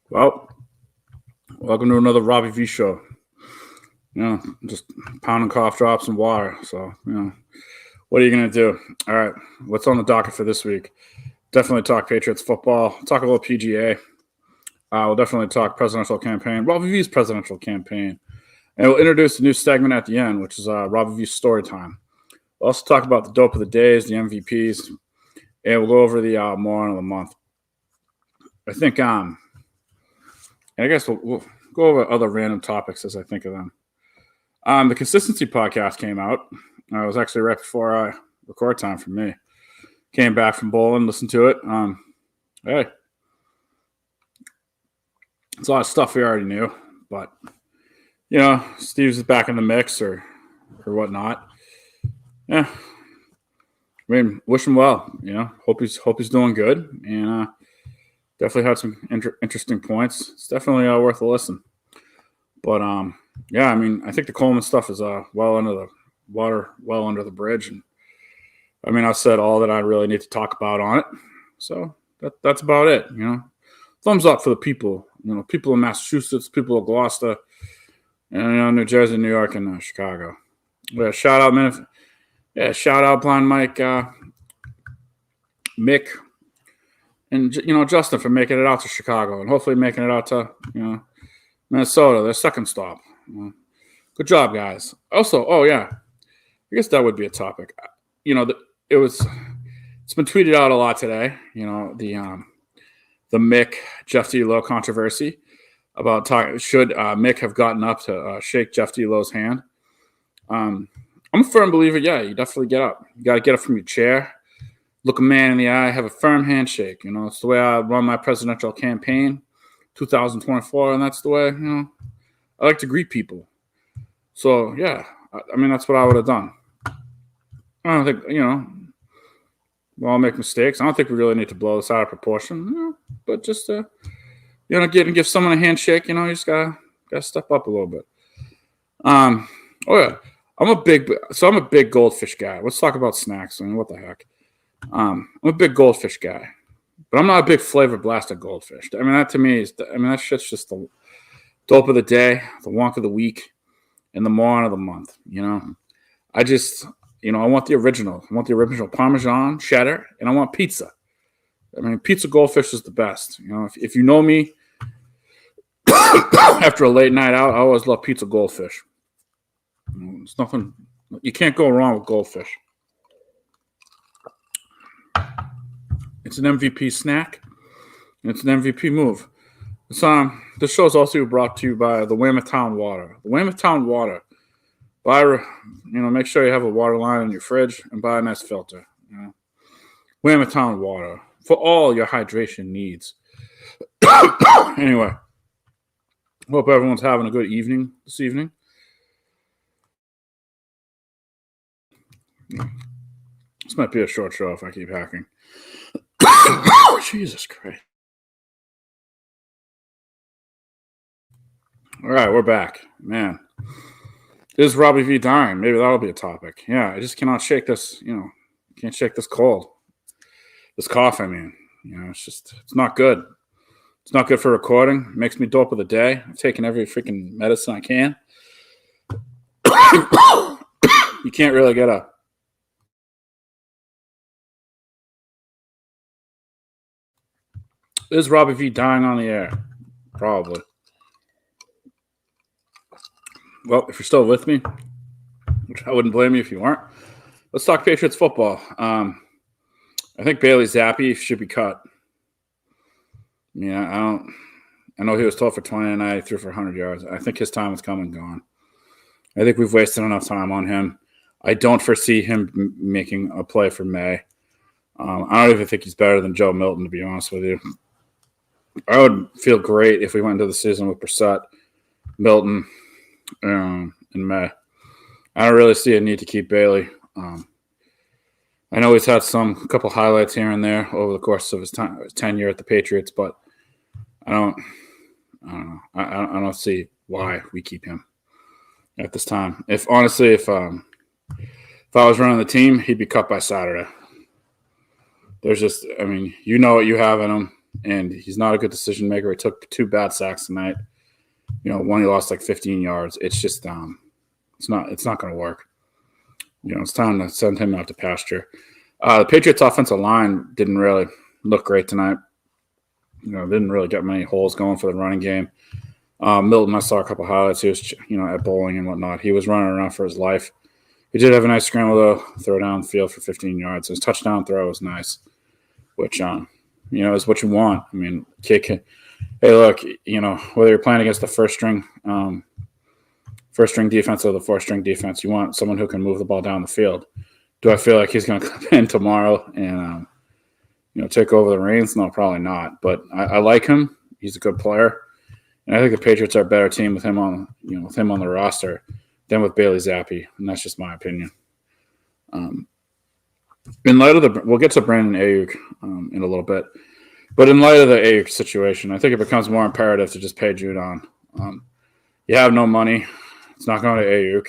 Well, welcome to another Robbie V Show. Just pounding cough drops and water. So, what are you going to do? All right, what's on the docket for this week? Definitely talk Patriots football, talk a little PGA. We'll definitely talk presidential campaign, Robbie V's presidential campaign. And we'll introduce a new segment at the end, which is Robbie V's story time. We'll also talk about the dope of the days, the MVPs, and we'll go over the moron of the month. I think, and I guess we'll go over other random topics as I think of them. The Consistency podcast came out. It was actually right before record time for me. Came back from bowling, listened to it. Hey, it's a lot of stuff we already knew, but Steve's back in the mix or whatnot. Yeah, I mean, wish him well. Hope he's doing good, and definitely had some interesting points. It's definitely worth a listen. But yeah, I mean, I think the Coleman stuff is well under the water, well under the bridge, and I mean, I said all that I really need to talk about on it. So that's about it. Thumbs up for the people. People in Massachusetts, people of Gloucester, and New Jersey, New York, and Chicago. Yeah, shout out, man. Yeah, shout out, Blind Mike, Mick, and Justin for making it out to Chicago, and hopefully making it out to Minnesota, their second stop. Good job, guys. Also, oh yeah, I guess that would be a topic. It's been tweeted out a lot today. The Mick Jeff D. Lowe controversy about should Mick have gotten up to shake Jeff D. Lowe's hand. I'm a firm believer. Yeah, you definitely get up. You got to get up from your chair, look a man in the eye, have a firm handshake. It's the way I run my presidential campaign, 2024, and that's the way I like to greet people. So yeah, I mean that's what I would have done. I don't think we all make mistakes. I don't think we really need to blow this out of proportion, but just give someone a handshake. You just gotta step up a little bit. Oh yeah, I'm a big goldfish guy. Let's talk about snacks. I mean, what the heck? I'm a big goldfish guy, but I'm not a big flavor blasted goldfish. I mean, that to me that shit's just the dope of the day, the wonk of the week, and the moron of the month. I just I want the original. I want the original Parmesan, cheddar, and I want pizza. I mean, pizza goldfish is the best. If you know me, after a late night out, I always love pizza goldfish. It's nothing. You can't go wrong with goldfish. It's an MVP snack. And it's an MVP move. This show is also brought to you by the Weymouth Town Water. The Weymouth Town Water. Make sure you have a water line in your fridge and buy a nice filter. Weymouth Town Water for all your hydration needs. Anyway, hope everyone's having a good evening this evening. This might be a short show if I keep hacking. Jesus Christ. All right, we're back. Man. Is Robbie V dying? Maybe that'll be a topic. Yeah, I just cannot shake this, can't shake this cold. This cough, I mean. It's not good. It's not good for recording. It makes me dope of the day. I've taken every freaking medicine I can. You can't really get a... Is Robbie V dying on the air? Probably. Well, if you're still with me, which I wouldn't blame you if you weren't, let's talk Patriots football. I think Bailey Zappi should be cut. Yeah, I know he was told for 20 and I threw for 100 yards. I think his time is come and gone. I think we've wasted enough time on him. I don't foresee him making a play for May. I don't even think he's better than Joe Milton, to be honest with you. I would feel great if we went into the season with Brissett, Milton, in May. I don't really see a need to keep Bailey. I know he's had a couple highlights here and there over the course of his tenure at the Patriots, but I don't know. I don't see why we keep him at this time. If I was running the team, he'd be cut by Saturday. There's just, what you have in him. and he's not a good decision maker. He took 2 bad sacks tonight. One he lost like 15 yards. It's just it's not going to work. It's time to send him out to pasture. The Patriots' offensive line didn't really look great tonight. Didn't really get many holes going for the running game. Milton, I saw a couple highlights. He was, at bowling and whatnot. He was running around for his life. He did have a nice scramble, though, throw down the field for 15 yards. His touchdown throw was nice, which, is what you want. I mean, hey, look, whether you're playing against the first string defense or the fourth string defense, you want someone who can move the ball down the field. Do I feel like he's going to come in tomorrow and, take over the reins? No, probably not. But I like him. He's a good player. And I think the Patriots are a better team with him on the roster than with Bailey Zappi, and that's just my opinion. In light of we'll get to Brandon Ayuk in a little bit, but in light of the Ayuk situation, I think it becomes more imperative to just pay Judon. You have no money; it's not going to Ayuk.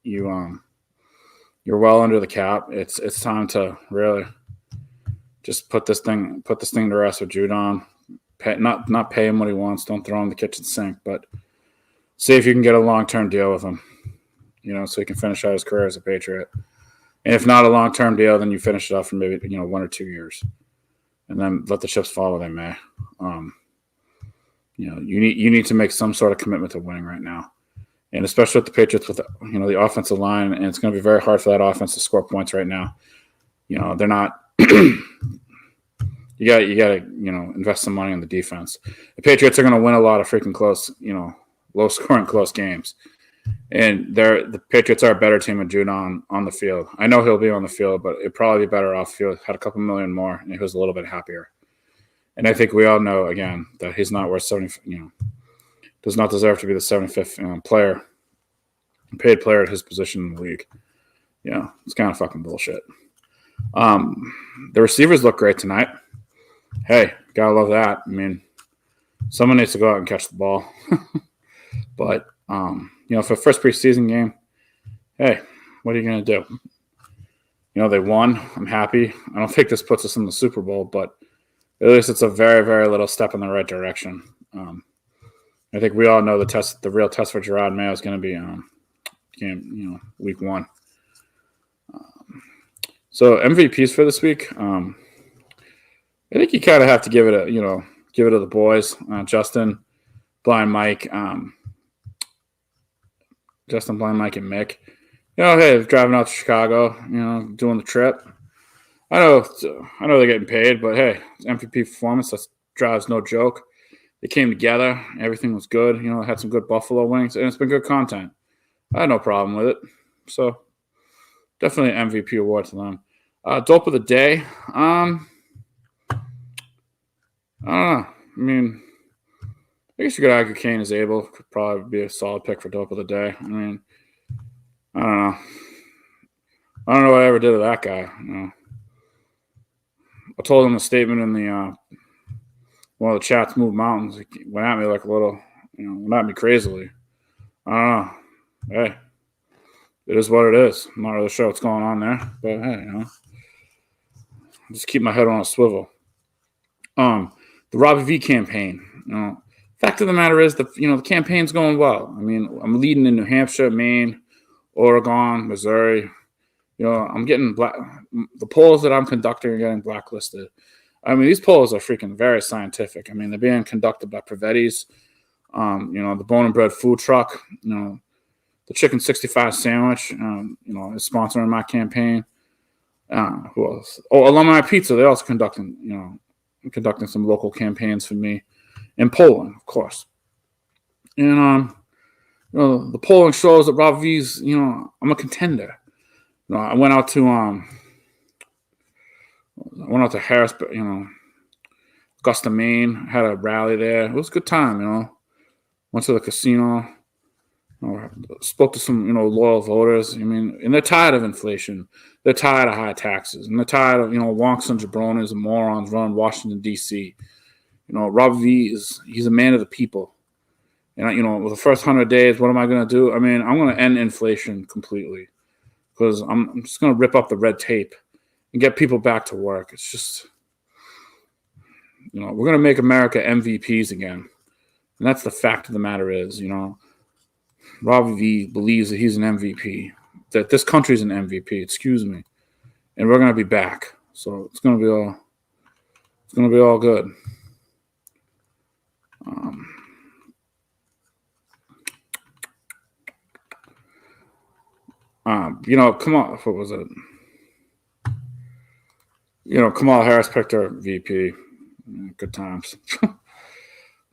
You're well under the cap. It's time to really just put this thing to rest with Judon. Not pay him what he wants. Don't throw him the kitchen sink, but see if you can get a long-term deal with him, so he can finish out his career as a Patriot. And if not a long-term deal, then you finish it off for maybe 1 or 2 years, and then let the chips fall where they may. You need to make some sort of commitment to winning right now, and especially with the Patriots with the offensive line, and it's going to be very hard for that offense to score points right now. They're not. You got to invest some money on the defense. The Patriots are going to win a lot of freaking close, low-scoring close games. And the Patriots are a better team with Judon on the field. I know he'll be on the field, but it'd probably be better off if he had a couple million more and he was a little bit happier. And I think we all know, again, that he's not worth 70, does not deserve to be the 75th paid player at his position in the league. It's kind of fucking bullshit. The receivers look great tonight. Hey, gotta love that. I mean, someone needs to go out and catch the ball. But, for the first preseason game, hey, what are you going to do? They won. I'm happy. I don't think this puts us in the Super Bowl, but at least it's a very, very little step in the right direction. I think we all know the real test for Gerard Mayo is going to be week 1. So MVPs for this week, I think you kind of have to give it to the boys, Justin, Blind Mike, and Mick. Hey, driving out to Chicago, doing the trip. I know they're getting paid, but hey, MVP performance, that drives no joke. They came together, everything was good. Had some good buffalo wings, and it's been good content. I had no problem with it. So definitely an MVP award to them. Dope of the day. I don't know. I mean, I guess you could argue Kane is able. Could probably be a solid pick for Dope of the Day. I mean, I don't know. I don't know what I ever did to that guy. I told him a statement in the one of the chats, Move Mountains. He went at me like a little, went at me crazily. I don't know. Hey, it is what it is. I'm not really sure what's going on there, but hey, just keep my head on a swivel. The Robbie V campaign. Fact of the matter is the campaign's going well. I mean, I'm leading in New Hampshire, Maine, Oregon, Missouri. I'm getting the polls that I'm conducting are getting blacklisted. I mean, these polls are freaking very scientific. I mean, they're being conducted by Privetti's, the Bone and Bread food truck, the Chicken 65 sandwich, is sponsoring my campaign. Who else? Oh, Alumni Pizza. They're also conducting some local campaigns for me in Poland, of course. And, the polling shows that Rob V's, I'm a contender. I went out to Harris, Augusta, Maine, had a rally there. It was a good time, Went to the casino, spoke to some, loyal voters. I mean, and they're tired of inflation. They're tired of high taxes. And they're tired of, wonks and jabronis and morons running Washington, D.C. Rob V he's a man of the people. And, with the first 100 days, what am I going to do? I mean, I'm going to end inflation completely because I'm just going to rip up the red tape and get people back to work. It's just, we're going to make America MVPs again. And that's the fact of the matter is, Robbie V believes that he's an MVP, that this country's an MVP, excuse me. And we're going to be back. So it's going to be all good. Come on, what was it? Kamala Harris picked her VP. Good times.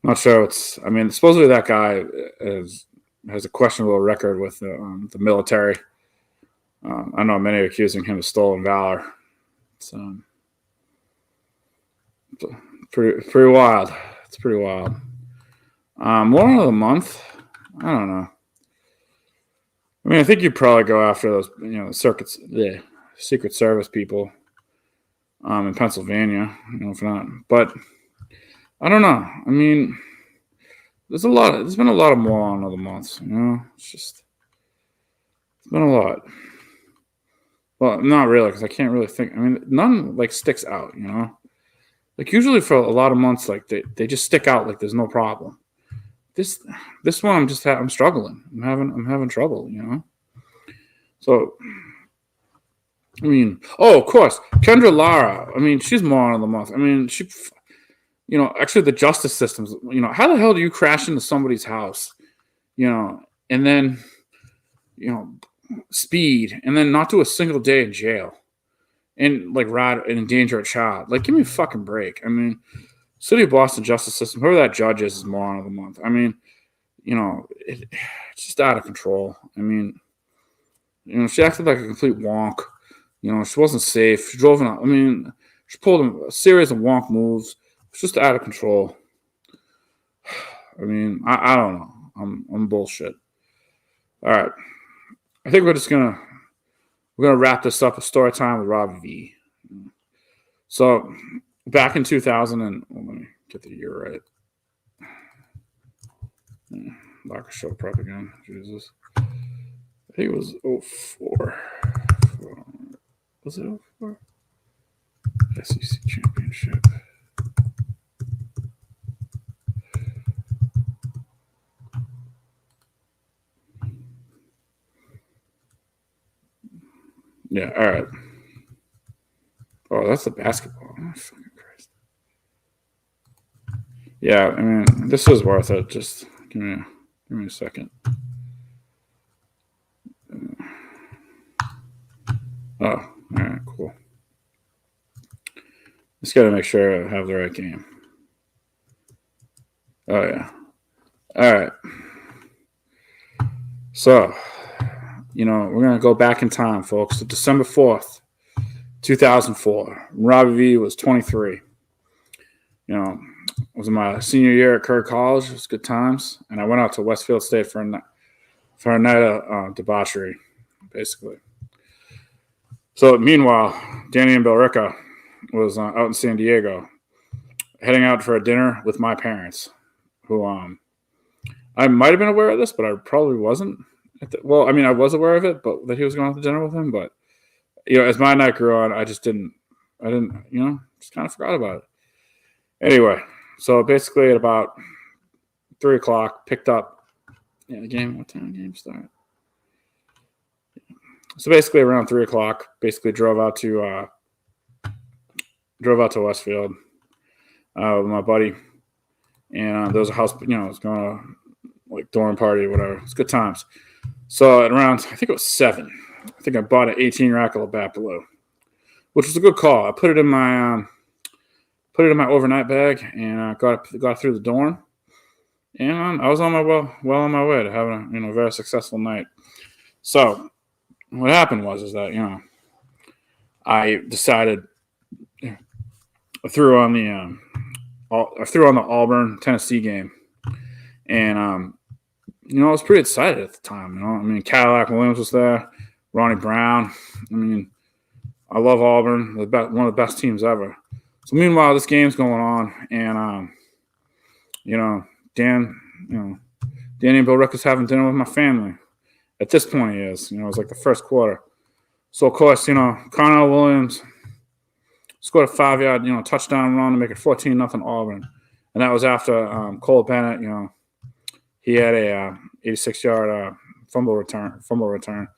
Not sure supposedly that guy has a questionable record with the military. I know many are accusing him of stolen valor. It's pretty wild. It's pretty wild. Moral of the month? I don't know. I think you'd probably go after those, the Secret Service people in Pennsylvania, if not. But I don't know. There's been a lot of moron of the months, it's been a lot. Well, not really, because I can't really think. None sticks out, usually for a lot of months, they just stick out like there's no problem. This one I'm struggling. I'm having trouble, So, of course, Kendra Lara. She's moron of the month. She, actually the justice systems. How the hell do you crash into somebody's house, and then, speed, and then not do a single day in jail, and ride and endanger a child? Give me a fucking break. City of Boston justice system, whoever that judge is moron of the month. It's just out of control. She acted like a complete wonk. She wasn't safe. She drove in. She pulled a series of wonk moves. It's just out of control. I don't know. I'm bullshit. All right. I think we're gonna wrap this up with story time with Robbie V. So back in 2000 and let me get the year right. Locker show prep again. Jesus. I think it was 04. Was it 04? SEC championship. Yeah, all right. Oh, that's the basketball. Oh, fucking Christ. Yeah, this is worth it. Just give me a second. Oh, all right, cool. Just got to make sure I have the right game. Oh, yeah. All right. So, we're going to go back in time, folks, to December 4th, 2004. Robbie V was 23. It was my senior year at Kirk College. It was good times. And I went out to Westfield State for a night of debauchery, basically. So, meanwhile, Danny and Billerica was out in San Diego, heading out for a dinner with my parents, who I might have been aware of this, but I probably wasn't. I was aware of it, but that he was going out to dinner with him. But, as my night grew on, I just just kind of forgot about it. Anyway, so basically at about 3 o'clock, picked up the game. What time did the game start? So basically around 3 o'clock, drove out to Westfield with my buddy. And there was a house, it was going to dorm party or whatever. It's good times. So at around, I think it was 7. I think I bought an 18 rack of Labatt Blue, which was a good call. I put it in my overnight bag and got through the dorm. And I was on my on my way to having a very successful night. So what happened was that I decided I threw on the Auburn Tennessee game, and I was pretty excited at the time. Cadillac Williams was there, Ronnie Brown. I love Auburn, one of the best teams ever. So meanwhile, this game's going on, and Danny and Bill Rick was having dinner with my family. At this point, he is. It was like the first quarter. So of course, Connell Williams scored a 5-yard, touchdown run to make it 14-0 Auburn. And that was after Cole Bennett, he had a 86-yard fumble return.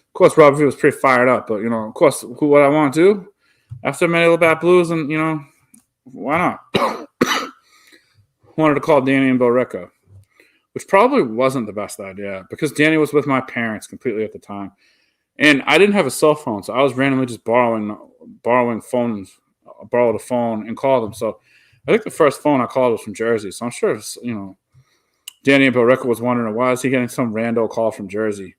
Of course, Robbie V was pretty fired up, but of course, what I want to do after many Labatt Blues, and why not? Wanted to call Danny and Billerica, which probably wasn't the best idea because Danny was with my parents completely at the time, and I didn't have a cell phone, so I was randomly just borrowing phones, borrowed a phone and called them. So I think the first phone I called was from Jersey, so I'm sure Danny and Billerica was wondering why is he getting some rando call from Jersey.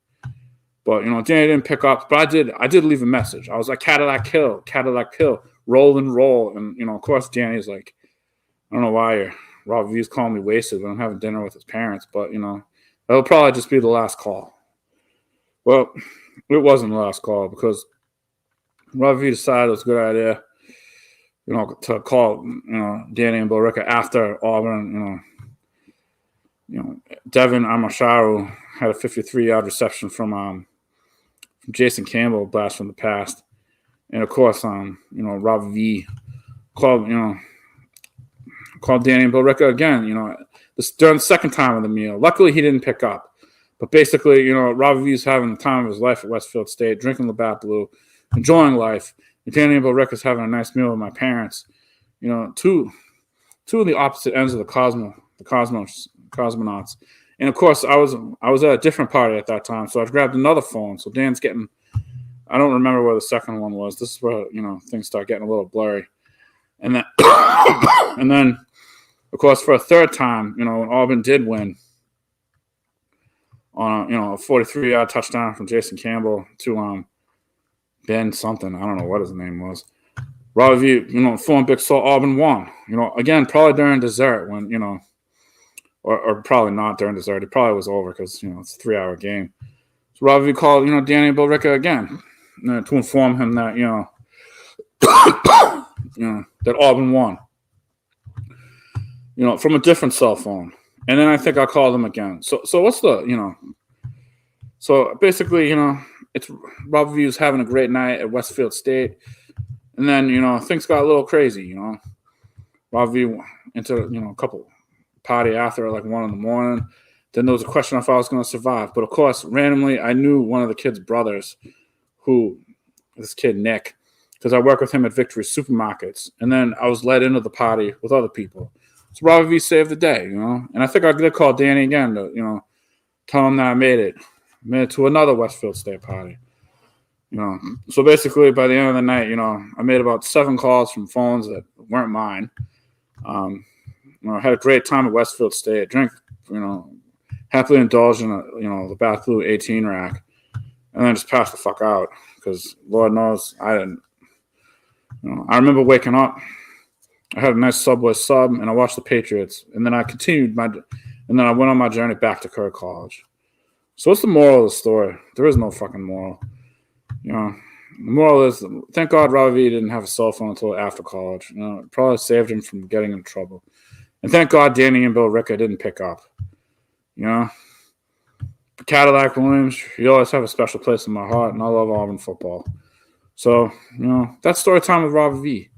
But Danny didn't pick up. But I did leave a message. I was like, Cadillac Hill, roll and roll. And of course, Danny's like, I don't know why Robbie V's calling me wasted when I'm having dinner with his parents. But that'll probably just be the last call. Well, it wasn't the last call because Robbie V decided it was a good idea, to call Danny and Billerica after Auburn. Devin Amasharu had a 53-yard reception from Jason Campbell, blast from the past, and of course, Robbie V called Danny and Billerica again. This during the second time of the meal. Luckily, he didn't pick up, but basically, Robbie V's having the time of his life at Westfield State, drinking Labatt Blue, enjoying life. And Danny and Billerica's having a nice meal with my parents. Two of the opposite ends of the cosmonauts. And of course, I was at a different party at that time, so I grabbed another phone. So Dan's getting, I don't remember where the second one was. This is where things start getting a little blurry. And then, of course, for a third time, when Auburn did win on a 43-yard touchdown from Jason Campbell to Ben something, I don't know what his name was. Robbie V, full big saw Auburn won. Again, probably during dessert when Or probably not during dessert. It probably was over because, it's a 3-hour game. So Robbie V called, Danny and Billerica again to inform him that, that Auburn won, from a different cell phone. And then I think I called him again. So what's the, so basically, it's Robbie V was having a great night at Westfield State. And then, things got a little crazy, Robbie V into, a couple party after like 1 a.m. Then there was a question if I was going to survive. But of course, randomly, I knew one of the kid's brothers, this kid Nick, because I work with him at Victory Supermarkets. And then I was led into the party with other people. So Robbie V saved the day, And I think I did call Danny again to, tell him that I made it to another Westfield State party. So basically by the end of the night, I made about 7 calls from phones that weren't mine. I had a great time at Westfield State. Drank, happily indulged in the Labatt Blue 18 rack, and then just passed the fuck out because Lord knows I didn't. I remember waking up. I had a nice Subway sub, and I watched the Patriots, and then I continued and then I went on my journey back to Kerr College. So what's the moral of the story? There is no fucking moral. The moral is, thank God Robbie V didn't have a cell phone until after college. It probably saved him from getting in trouble. And thank God Danny and Billerica didn't pick up. Cadillac Williams, you always have a special place in my heart, and I love Auburn football. So, that's story time with Robbie V.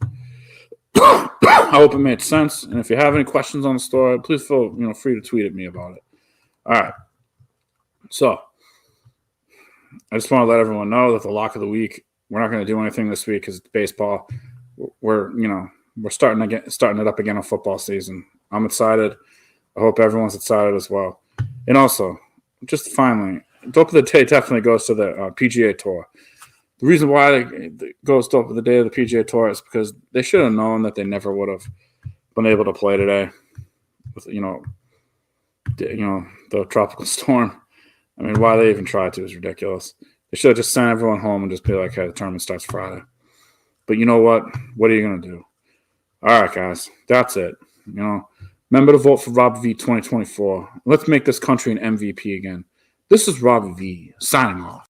I hope it made sense. And if you have any questions on the story, please feel free to tweet at me about it. All right. So, I just want to let everyone know that the lock of the week, we're not going to do anything this week because it's baseball. We're starting it up again on football season. I'm excited. I hope everyone's excited as well. And also, just finally, Dope of the Day definitely goes to the PGA Tour. The reason why it goes Dope of the Day of the PGA Tour is because they should have known that they never would have been able to play today with the tropical storm. I mean, why they even tried to is ridiculous. They should have just sent everyone home and just be like, hey, the tournament starts Friday. But you know what? What are you going to do? All right, guys, that's it. Remember to vote for Robbie V 2024. Let's make this country an MVP again. This is Robbie V signing off.